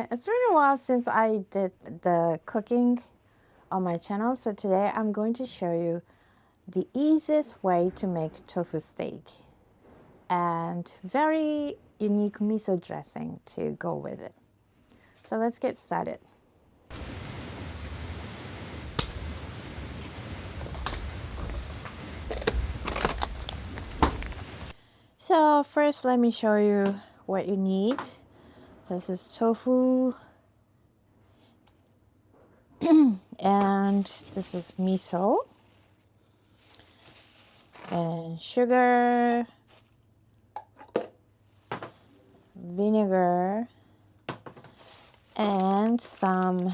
Yeah, it's been a while since I did the cooking on my channel, so today I'm going to show you the easiest way to make tofu steak and very unique miso dressing to go with it. So let's get started. So first let me show you what you need. This is tofu and this is miso and sugar, vinegar, and some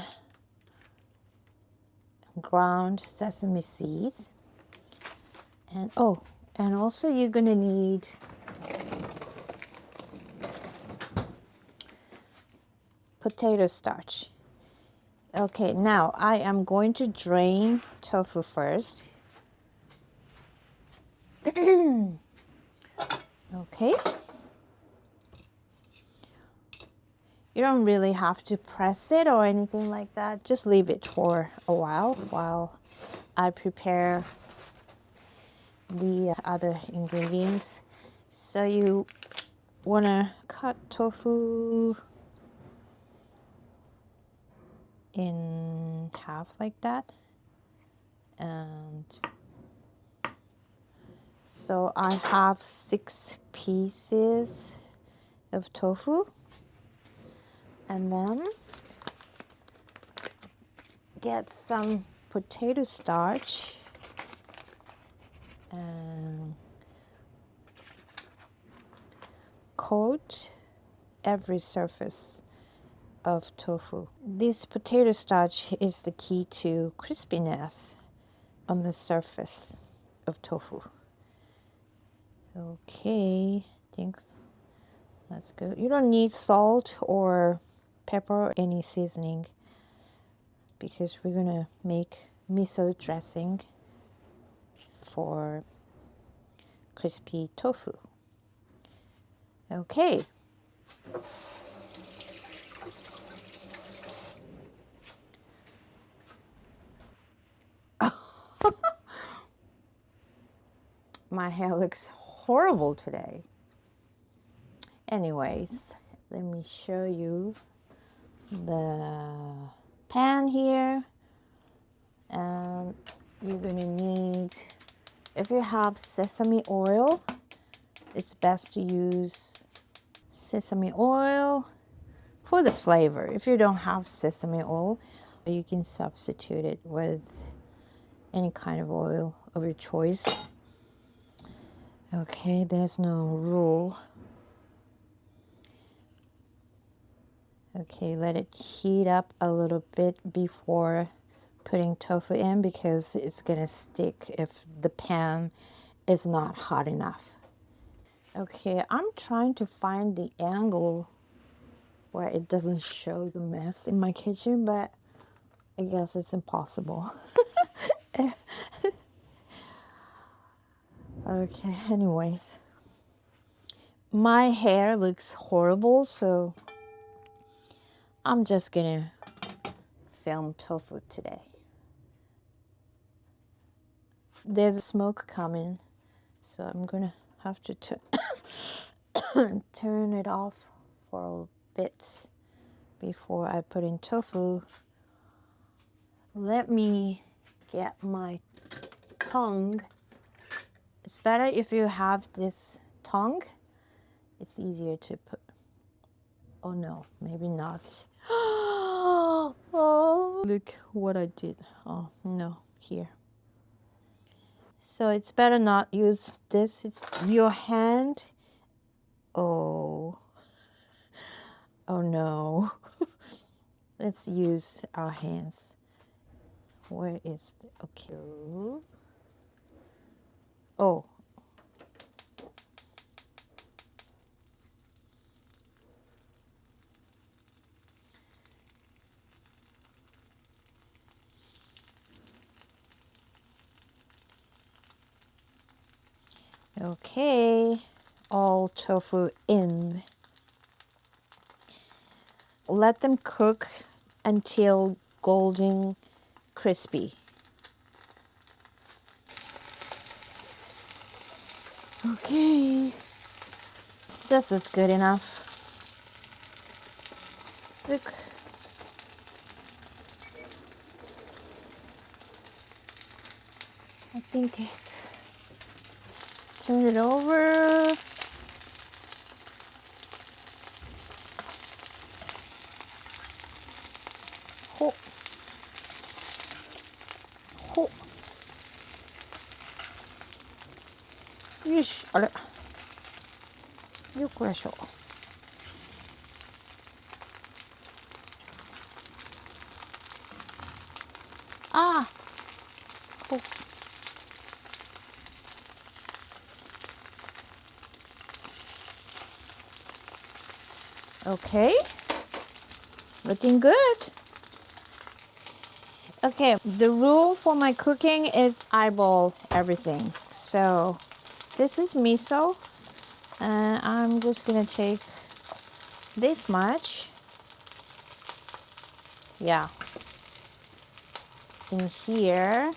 ground sesame seeds. And and also you're gonna need potato starch. Okay, now I am going to drain tofu first. Okay. You don't really have to press it or anything like that. Just leave it for a while I prepare the other ingredients. So you want to cut tofu in half like that. And so I have 6 pieces of tofu. And then get some potato starch and coat every surface of tofu. This potato starch is the key to crispiness on the surface of tofu. Okay, I think that's good. You don't need salt or pepper or any seasoning because we're gonna make miso dressing for crispy tofu. Okay. My hair looks horrible today. Anyways, let me show you the pan here. And you're gonna need, if you have sesame oil, it's best to use sesame oil for the flavor. If you don't have sesame oil, you can substitute it with any kind of oil of your choice. Okay, there's no rule. Okay, let it heat up a little bit before putting tofu in because it's gonna stick if the pan is not hot enough. Okay, I'm trying to find the angle where it doesn't show the mess in my kitchen, but I guess it's impossible. Okay, anyways. My hair looks horrible, so I'm just gonna film tofu today. There's smoke coming, so I'm gonna have to turn it off for a bit before I put in tofu. Let me get my tongue. It's better if you have this tongue. It's easier to put. Oh no, maybe not. Oh, look what I did. Oh no, here. So it's better not use this. It's your hand. Oh. Oh no. Let's use our hands. Where is the, okay. Oh. Okay, all tofu in. let them cook until golden crispy. Okay, this is good enough. Look. I think it's, turn it over. Ho. Ho. よし、あれ。よっこらしょ。ああ。ほ。Okay, looking good. Okay, the rule for my cooking is eyeball everything. So this is miso. I'm just gonna take this much. Yeah. In here.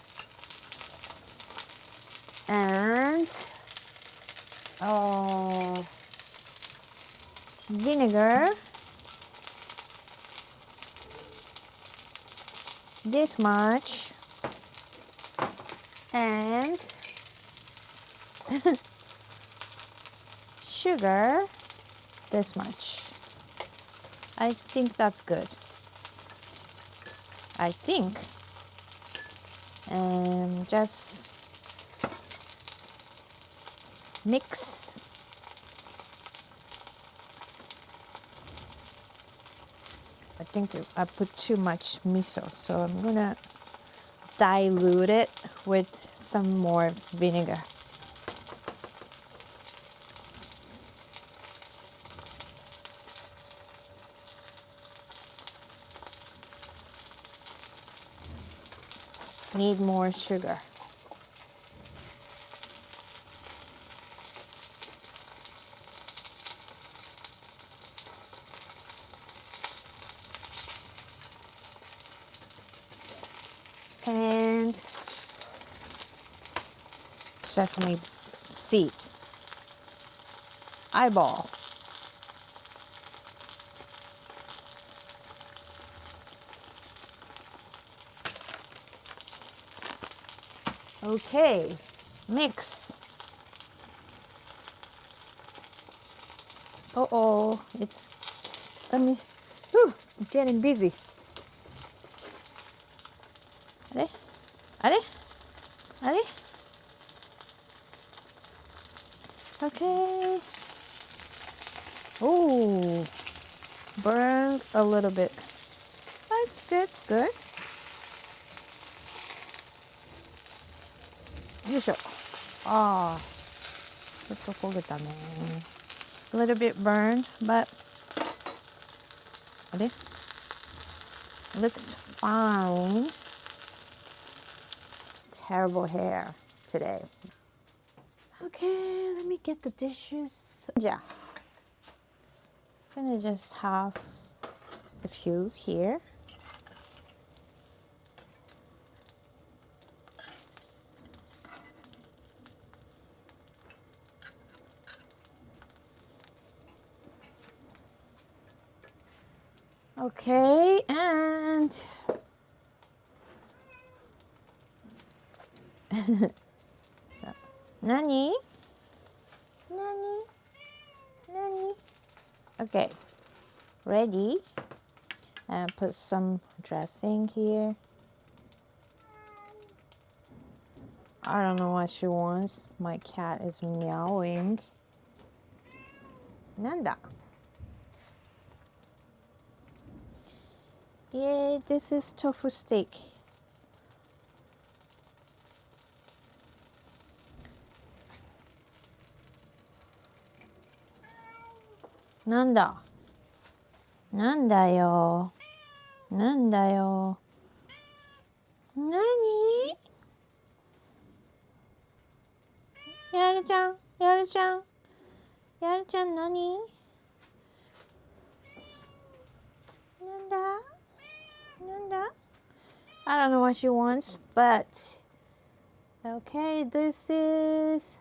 And vinegar. This much. And sugar. This much. I think that's good. I think. And just mix. I think I put too much miso, so I'm gonna dilute it with some more vinegar. Need more sugar. And sesame seeds. Eyeball. Okay, mix. Uh-oh, it's, I'm getting busy. Are? Are? Are? Okay. Oh, burned a little bit. That's good, good. よいしょ。ああ、ちょっと焦げたね。A little bit burned, but あれ looks fine. Terrible hair today. Okay, let me get the dishes. Yeah. I'm gonna just have a few here. Okay, and Nani? Nani? Nani? Okay, ready. And put some dressing here. I don't know what she wants. My cat is meowing. Nanda. Yay, this is tofu steak. Nanda. Nanda yo. Nanda yo. Nani? Yaru-chan, Yaru-chan. Yaru-chan, nani? Nanda, Nanda. I don't know what she wants, but okay, this is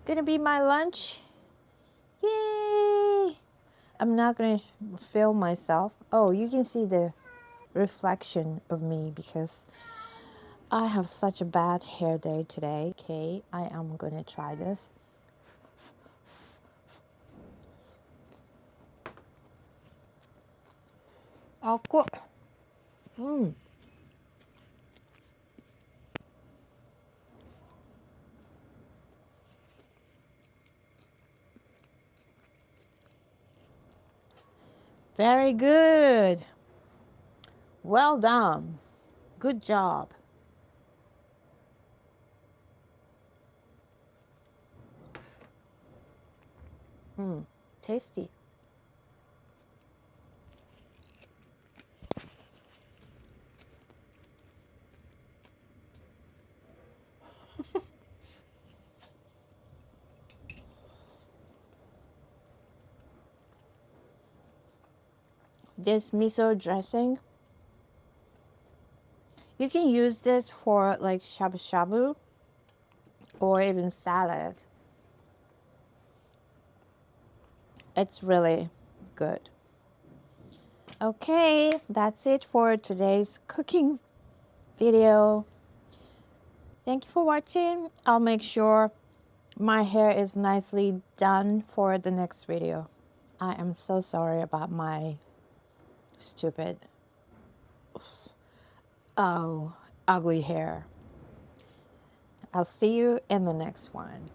gonna be my lunch. Yay! I'm not gonna film myself. Oh, you can see the reflection of me because I have such a bad hair day today. Okay, I am gonna try this. Of course. Very good. Well done. Good job. Tasty. This miso dressing, you can use this for like shabu shabu or even salad. It's really good. Okay, that's it for today's cooking video. Thank you for watching. I'll make sure my hair is nicely done for the next video. I am so sorry about my stupid, ugly hair. I'll see you in the next one.